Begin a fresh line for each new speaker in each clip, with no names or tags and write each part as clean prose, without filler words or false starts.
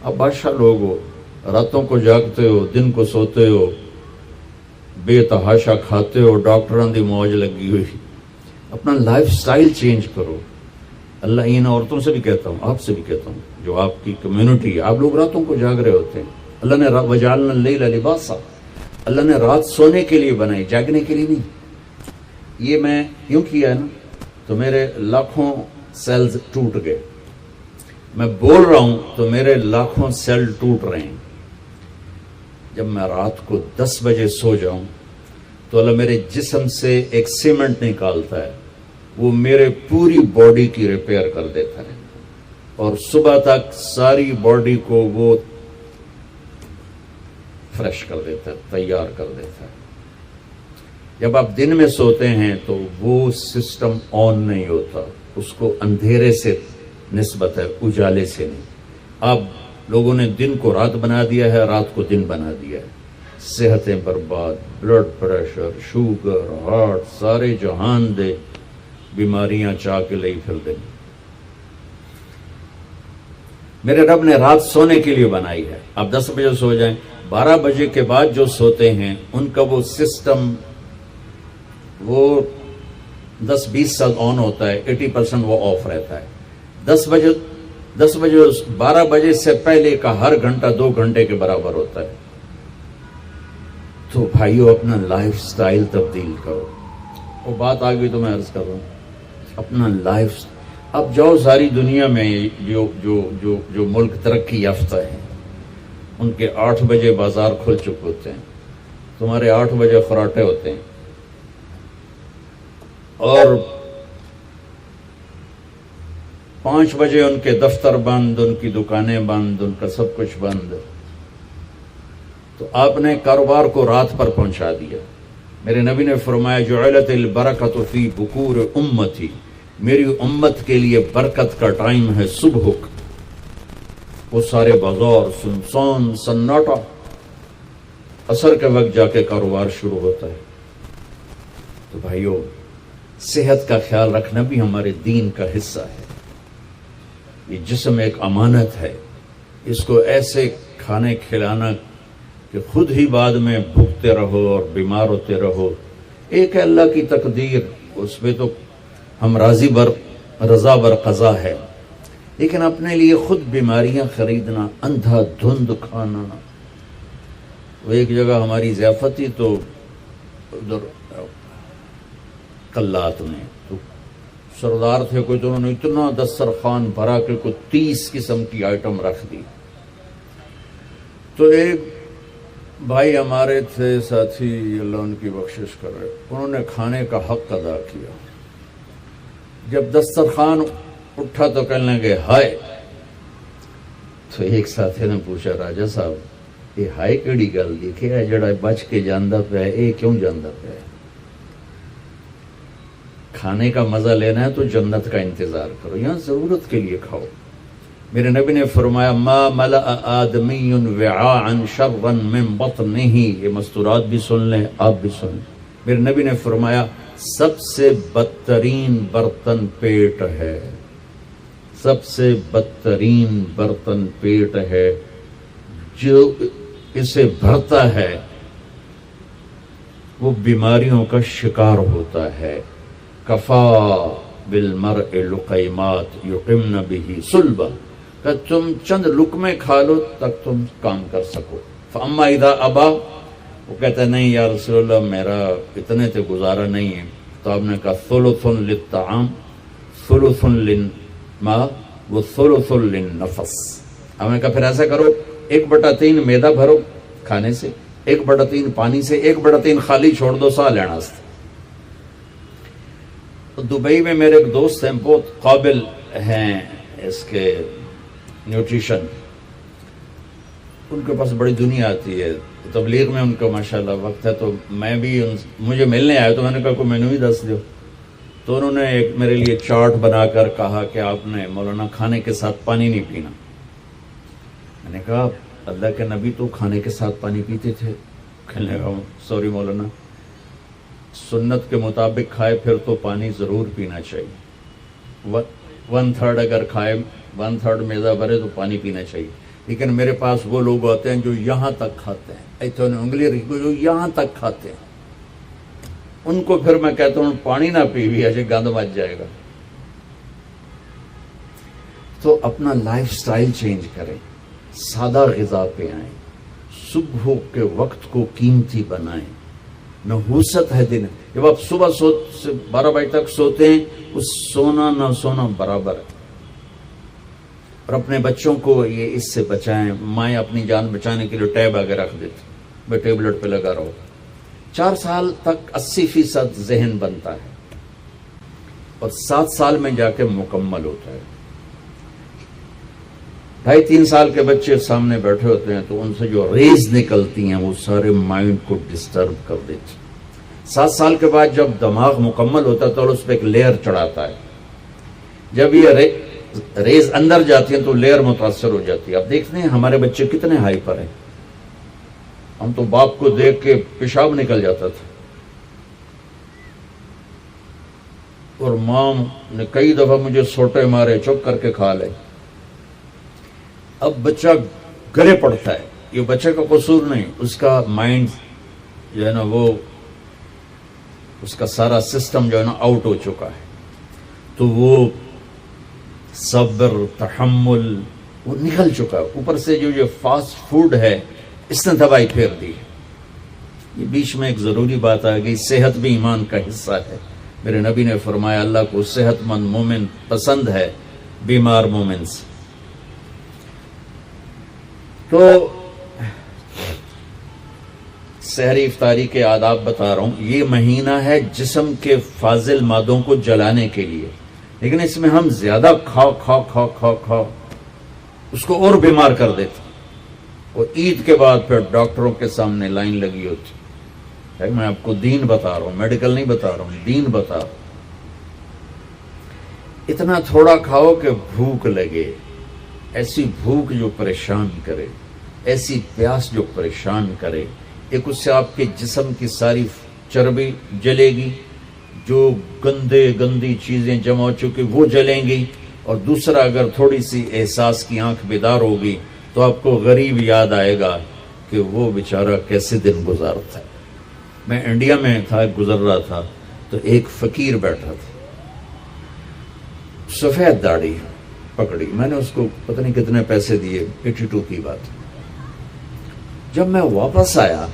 اب بادشاہ لوگ ہو، راتوں کو جاگتے ہو، دن کو سوتے ہو، بے تحاشا کھاتے ہو، ڈاکٹروں دی موج لگی ہوئی. اپنا لائف سٹائل چینج کرو. اللہ ان عورتوں سے بھی کہتا ہوں، آپ سے بھی کہتا ہوں، جو آپ کی کمیونٹی ہے، آپ لوگ راتوں کو جاگ رہے ہوتے ہیں. اللہ نے وجعلنا اللیل لباسا، اللہ نے رات سونے کے لیے بنائی، جاگنے کے لیے نہیں. یہ میں یوں کیا ہے نا تو میرے لاکھوں سیلز ٹوٹ گئے. میں بول رہا ہوں تو میرے لاکھوں سیل ٹوٹ رہے ہیں. جب میں رات کو 10 بجے سو جاؤں تو اللہ میرے جسم سے ایک سیمنٹ نکالتا ہے، وہ میرے پوری باڈی کی ریپیئر کر دیتا ہے، اور صبح تک ساری باڈی کو وہ فریش کر دیتا ہے، تیار کر دیتا ہے. جب آپ دن میں سوتے ہیں تو وہ سسٹم آن نہیں ہوتا، اس کو اندھیرے سے نسبت ہے، اجالے سے نہیں. آپ لوگوں نے دن کو رات بنا دیا ہے، رات کو دن بنا دیا ہے. صحتیں برباد، بلڈ پریشر، شوگر، ہارٹ، سارے جہان دے بیماریاں چاہ کے لئی پھر دیں. میرے رب نے رات سونے کے لیے بنائی ہے. آپ 10 بجے سو جائیں، 12 بجے کے بعد جو سوتے ہیں ان کا وہ سسٹم وہ 10-20 سال آن ہوتا ہے، 80% وہ آف رہتا ہے. 10 بجے 12 بجے سے پہلے کا ہر گھنٹہ 2 گھنٹے کے برابر ہوتا ہے. تو بھائیو اپنا لائف سٹائل تبدیل کرو. وہ بات آ گئی تو میں عرض کر رہا ہوں، اپنا لائف. اب جاؤ ساری دنیا میں جو ملک ترقی یافتہ ہیں ان کے 8 بجے بازار کھل چکے ہوتے ہیں، تمہارے 8 بجے خراٹے ہوتے ہیں، اور 5 بجے ان کے دفتر بند، ان کی دکانیں بند، ان کا سب کچھ بند. تو آپ نے کاروبار کو رات پر پہنچا دیا. میرے نبی نے فرمایا جعلت البرکۃ فی بکور امتی، میری امت کے لیے برکت کا ٹائم ہے صبح. وہ سارے بازار سنسان سناٹا، عصر کے وقت جا کے کاروبار شروع ہوتا ہے. تو بھائیو صحت کا خیال رکھنا بھی ہمارے دین کا حصہ ہے. یہ جسم ایک امانت ہے، اس کو ایسے کھانے کھلانا کہ خود ہی بعد میں بھوکتے رہو اور بیمار ہوتے رہو. ایک ہے اللہ کی تقدیر، اس میں تو ہم رضا بر قضا ہے، لیکن اپنے لیے خود بیماریاں خریدنا، اندھا دھند کھانا. وہ ایک جگہ ہماری ضیافت تھی تو ادھر قلات میں تو سردار تھے کوئی، تو انہوں نے اتنا دسترخوان بھرا کہ کوئی 30 قسم کی آئٹم رکھ دی. تو ایک بھائی ہمارے تھے ساتھی، اللہ ان کی بخشش کرے، انہوں نے کھانے کا حق ادا کیا. جب دسترخوان اٹھا تو کہنے لگے ہائے. تو ایک ساتھی نے پوچھا راجا صاحب یہ ہائے کیڑی گل دیکھے جڑا بچ کے جاندہ پہ ہے، یہ کیوں جاندہ پہ ہے؟ کھانے کا مزہ لینا ہے تو جنت کا انتظار کرو، یہاں ضرورت کے لیے کھاؤ. میرے نبی نے فرمایا ما ملأ آدمی وعاء شرا من بطنہ. یہ مستورات بھی سن لیں، آپ بھی سن لیں. میرے نبی نے فرمایا سب سے بدترین برتن پیٹ ہے، سب سے بدترین برتن پیٹ ہے. جو اسے بھرتا ہے وہ بیماریوں کا شکار ہوتا ہے. کفا بالمرء لقیمات یقمن بہ صلبہ، کہ تم چند لقمے کھا لو تک تم کام کر سکو. فاما اذا ابا، وہ کہتا ہے نہیں یا رسول اللہ میرا اتنے سے گزارا نہیں ہے. تو آپ نے کہا ثلث للطعام ثلث للماء وثلث للنفس. آپ نے کہا پھر ایسا کرو 1/3 میدا بھرو کھانے سے، 1/3 پانی سے، 1/3 خالی چھوڑ دو سا لینا. تو دبئی میں میرے ایک دوست ہیں، بہت قابل ہیں اس کے نیوٹریشن، ان کے پاس بڑی دنیا آتی ہے تبلیغ میں، ان کا ماشاءاللہ وقت ہے. تو میں بھی مجھے ملنے آیا تو میں نے کہا کوئی مینو ہی دس دو. تو انہوں نے ایک میرے لیے چارٹ بنا کر کہا کہ آپ نے مولانا کھانے کے ساتھ پانی نہیں پینا. میں نے کہا اللہ کے نبی تو کھانے کے ساتھ پانی پیتے تھے. کہنے لگا سوری مولانا، سنت کے مطابق کھائے پھر تو پانی ضرور پینا چاہیے. 1/3 اگر کھائے 1/3 میدا بھرے تو پانی پینا چاہیے. لیکن میرے پاس وہ لوگ آتے ہیں جو یہاں تک کھاتے ہیں، ایتھے نے انگلی رکھی جو یہاں تک کھاتے ہیں، ان کو پھر میں کہتا ہوں پانی نہ پیوی ایسے گند مچ جائے گا۔ تو اپنا لائف سٹائل چینج کریں، سادہ غذا پہ آئیں، صبح کے وقت کو قیمتی بنائیں۔ نحوست ہے دن، جب آپ صبح 12 بجے تک سوتے ہیں اس سونا نہ سونا برابر ہے۔ اور اپنے بچوں کو یہ اس سے بچائیں، مائیں اپنی جان بچانے کے لیے ٹیب آگے رکھ دیتی، میں ٹیبلٹ پہ لگا رہو۔ 4 سال تک 80% ذہن بنتا ہے اور 7 سال میں جا کے مکمل ہوتا ہے۔ 2.5-3 سال کے بچے سامنے بیٹھے ہوتے ہیں تو ان سے جو ریز نکلتی ہیں وہ سارے مائنڈ کو ڈسٹرب کر دیتی۔ 7 سال کے بعد جب دماغ مکمل ہوتا ہے تو اس پہ ایک لیئر چڑھاتا ہے، جب یہ ریز اندر جاتی ہیں تو لیئر متاثر ہو جاتی ہے۔ اب دیکھتے ہیں ہمارے بچے کتنے ہائپر ہیں، ہم تو باپ کو دیکھ کے پیشاب نکل جاتا تھا، اور ماں نے کئی دفعہ مجھے سوٹے مارے، چپ کر کے کھا لے۔ اب بچہ گلے پڑتا ہے، یہ بچے کا قصور نہیں، اس کا مائنڈ جو ہے نا وہ اس کا سارا سسٹم جو ہے نا آؤٹ ہو چکا ہے، تو وہ صبر تحمل وہ نکل چکا ہے۔ اوپر سے جو یہ فاسٹ فوڈ ہے اس نے تباہی پھیر دی۔ یہ بیچ میں ایک ضروری بات آ گئی، صحت بھی ایمان کا حصہ ہے۔ میرے نبی نے فرمایا اللہ کو صحت مند مومن پسند ہے بیمار مومن سے۔ تو سحری افطاری کے آداب بتا رہا ہوں۔ یہ مہینہ ہے جسم کے فاضل مادوں کو جلانے کے لیے، لیکن اس میں ہم زیادہ کھا اس کو اور بیمار کر دیتے، اور عید کے بعد پھر ڈاکٹروں کے سامنے لائن لگی ہوتی ہے۔ میں آپ کو دین بتا رہا ہوں، میڈیکل نہیں بتا رہا ہوں، دین بتا رہا ہوں۔ اتنا تھوڑا کھاؤ کہ بھوک لگے، ایسی بھوک جو پریشان کرے، ایسی پیاس جو پریشان کرے۔ ایک اس سے آپ کے جسم کی ساری چربی جلے گی، جو گندی چیزیں جمع ہو چکی وہ جلیں گی، اور دوسرا اگر تھوڑی سی احساس کی آنکھ بیدار ہوگی تو آپ کو غریب یاد آئے گا کہ وہ بیچارہ کیسے دن گزارتا ہے۔ میں انڈیا میں تھا، گزر رہا تھا تو ایک فقیر بیٹھا تھا، سفید داڑھی پکڑی، میں نے اس کو پتہ نہیں کتنے پیسے دیے، 82 کی بات۔ جب میں واپس آیا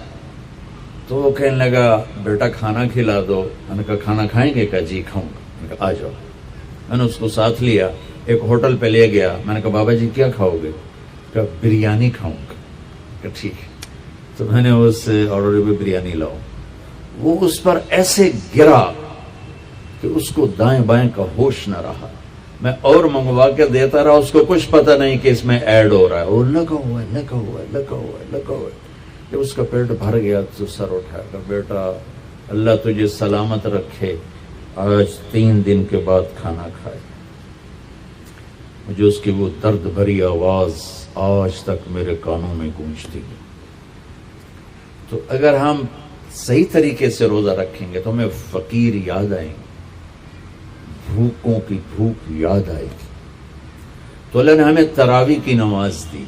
تو وہ کہنے لگا بیٹا کھانا کھلا دو۔ میں نے کہا کھانا کھائیں گے؟ کہا جی کھاؤں گا۔ میں نے کہا آ جاؤ۔ میں نے اس کو ساتھ لیا، ایک ہوٹل پہ لے گیا۔ میں نے کہا بابا جی کیا کھاؤ گے؟ کہا بریانی کھاؤں گا۔ کہا ٹھیک ہے۔ تو میں نے اس آرڈر پہ بریانی لاؤ، وہ اس پر ایسے گرا کہ اس کو دائیں بائیں کا ہوش نہ رہا۔ میں اور منگوا کے دیتا رہا، اس کو کچھ پتہ نہیں کہ اس میں ایڈ ہو رہا ہے، اور لگا ہوا ہے۔ جب اس کا پیٹ بھر گیا تو سر اٹھا کر بیٹا اللہ تجھے سلامت رکھے، آج 3 دن کے بعد کھانا کھائے۔ مجھے اس کی وہ درد بھری آواز آج تک میرے کانوں میں گونجتی ہے۔ تو اگر ہم صحیح طریقے سے روزہ رکھیں گے تو ہمیں فقیر یاد آئیں گے، بھوکوں کی بھوک یاد آئے گی۔ تو اللہ نے ہمیں تراویح کی نماز دی،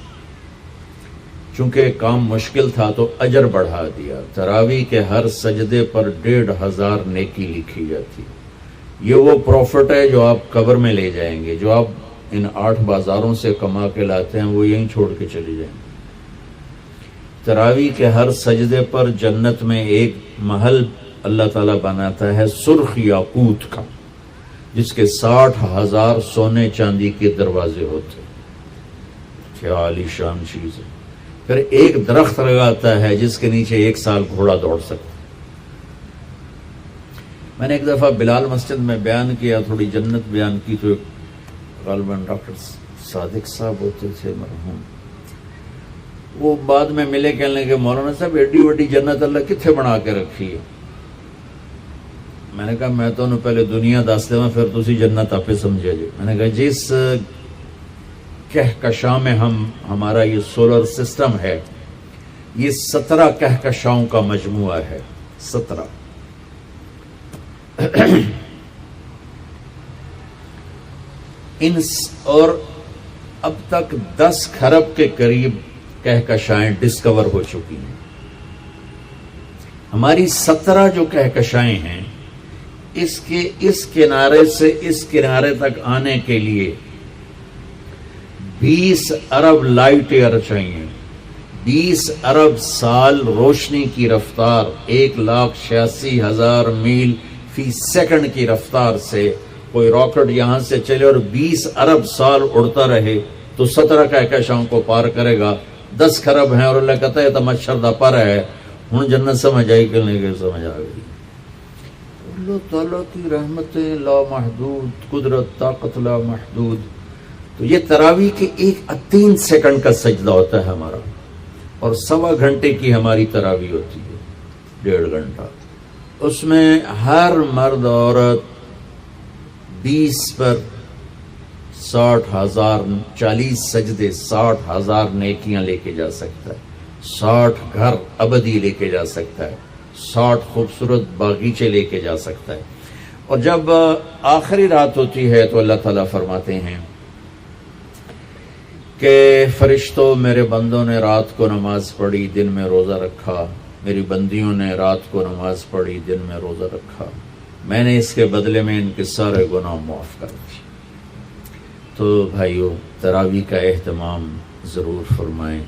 چونکہ کام مشکل تھا تو اجر بڑھا دیا۔ تراویح کے ہر سجدے پر 1500 نیکی لکھی جاتی۔ یہ وہ پروفٹ ہے جو آپ قبر میں لے جائیں گے، جو آپ ان 8 بازاروں سے کما کے لاتے ہیں وہ یہیں چھوڑ کے چلے جائیں گے۔ تراویح کے ہر سجدے پر جنت میں ایک محل اللہ تعالیٰ بناتا ہے سرخ یاقوت کا، جس کے 60,000 سونے چاندی کے دروازے ہوتے۔ کیا عالی شان چیز ہے۔ پھر ایک درخت لگاتا ہے جس کے نیچے 1 سال گھوڑا دوڑ سکتا۔ میں نے ایک دفعہ بلال مسجد میں بیان کیا، تھوڑی جنت بیان کی، تو غالباً ڈاکٹر صادق صاحب ہوتے تھے مرحوم، وہ بعد میں ملے، کہنے لگے مولانا صاحب ایڈی وڈی جنت اللہ کتنے بنا کے رکھی ہے؟ میں نے کہا میں تو انہوں پہلے دنیا دس دے پھر تسی جنت آپ سمجھے جی۔ میں نے کہا جس کہکشاں میں ہمارا یہ سولر سسٹم ہے، یہ 17 کہکشاؤں کا مجموعہ ہے، 17۔ اور اب تک 10 کھرب کے قریب کہکشائیں ڈسکور ہو چکی ہیں. ہماری 17 جو کہکشائیں ہیں اس کے اس کنارے سے اس کنارے تک آنے کے لیے 20 ارب لائٹ ایئر چاہیے. 20 ارب سال روشنی کی رفتار 1,86,000 میل فی سیکنڈ کی رفتار سے کوئی راکٹ یہاں سے چلے اور 20 ارب سال اڑتا رہے تو 17 کہکشاؤں کو پار کرے گا. 10 کھرب ہیں اور اللہ کہتا ہے تو مچھر دا پر ہے. ہوں جنت سمجھ آئی کہ نہیں سمجھ آ گئی. اللہ تعالیٰ کی رحمتیں لا محدود، قدرت طاقت لا محدود. تو یہ تراویح کے 3 سیکنڈ کا سجدہ ہوتا ہے ہمارا، اور 1.25 گھنٹے کی ہماری تراویح ہوتی ہے، 1.5 گھنٹہ. اس میں ہر مرد عورت 20 پر 60,000 40 سجدے 60,000 نیکیاں لے کے جا سکتا ہے. 60 گھر ابدی لے کے جا سکتا ہے. 60 خوبصورت باغیچے لے کے جا سکتا ہے. اور جب آخری رات ہوتی ہے تو اللہ تعالیٰ فرماتے ہیں کہ فرشتوں، میرے بندوں نے رات کو نماز پڑھی، دن میں روزہ رکھا. میری بندیوں نے رات کو نماز پڑھی، دن میں روزہ رکھا. میں نے اس کے بدلے میں ان کے سارے گناہ معاف کر دیے. تو بھائیو، تراویح کا اہتمام ضرور فرمائیں.